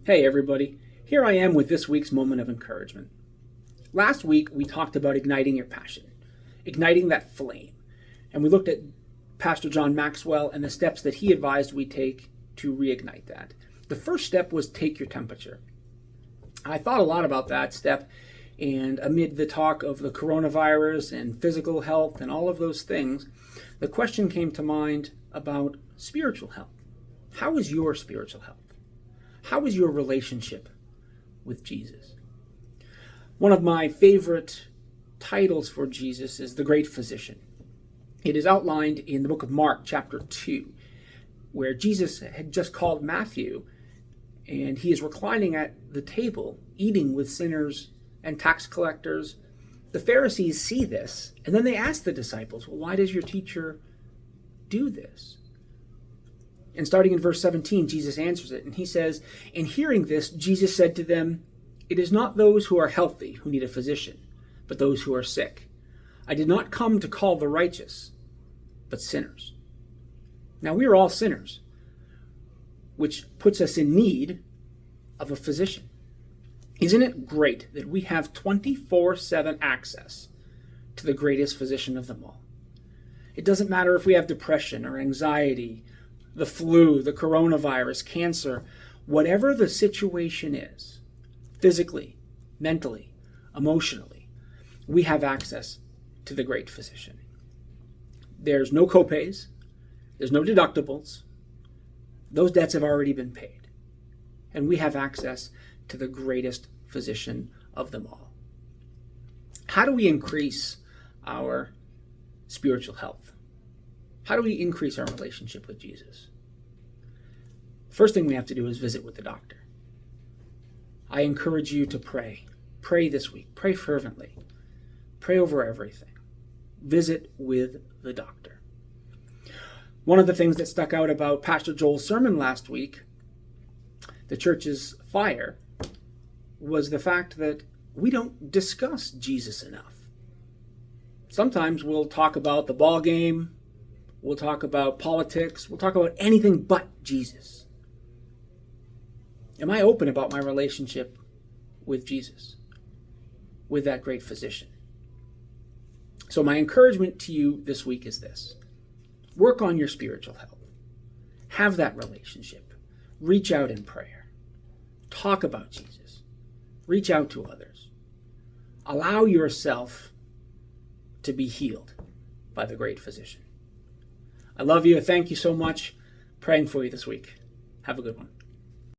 Hey everybody, here I am with this week's moment of encouragement. Last week we talked about igniting your passion, igniting that flame, and we looked at Pastor John Maxwell and the steps that he advised we take to reignite that. The first step was take your temperature. I thought a lot about that step, and amid the talk of the coronavirus and physical health and all of those things, the question came to mind about spiritual health. How is your spiritual health? How is your relationship with Jesus? One of my favorite titles for Jesus is the Great Physician. It is outlined in the book of Mark, chapter 2, where Jesus had just called Matthew, and he is reclining at the table, eating with sinners and tax collectors. The Pharisees see this, and then they ask the disciples, well, why does your teacher do this? And starting in verse 17, Jesus answers it, and he says, in hearing this, Jesus said to them, it is not those who are healthy who need a physician, but those who are sick. I did not come to call the righteous, but sinners. Now we are all sinners, which puts us in need of a physician. Isn't it great that we have 24/7 access to the greatest physician of them all? It doesn't matter if we have depression or anxiety, the flu, the coronavirus, cancer, whatever the situation is, physically, mentally, emotionally, we have access to the great physician. There's no copays, there's no deductibles. Those debts have already been paid. And we have access to the greatest physician of them all. How do we increase our spiritual health? How do we increase our relationship with Jesus? First thing we have to do is visit with the doctor. I encourage you to pray. Pray this week. Pray fervently. Pray over everything. Visit with the doctor. One of the things that stuck out about Pastor Joel's sermon last week, the church's fire, was the fact that we don't discuss Jesus enough. Sometimes we'll talk about the ball game, we'll talk about politics, we'll talk about anything but Jesus. Am I open about my relationship with Jesus, with that great physician? So my encouragement to you this week is this. Work on your spiritual health. Have that relationship. Reach out in prayer. Talk about Jesus. Reach out to others. Allow yourself to be healed by the great physician. I love you. Thank you so much. Praying for you this week. Have a good one.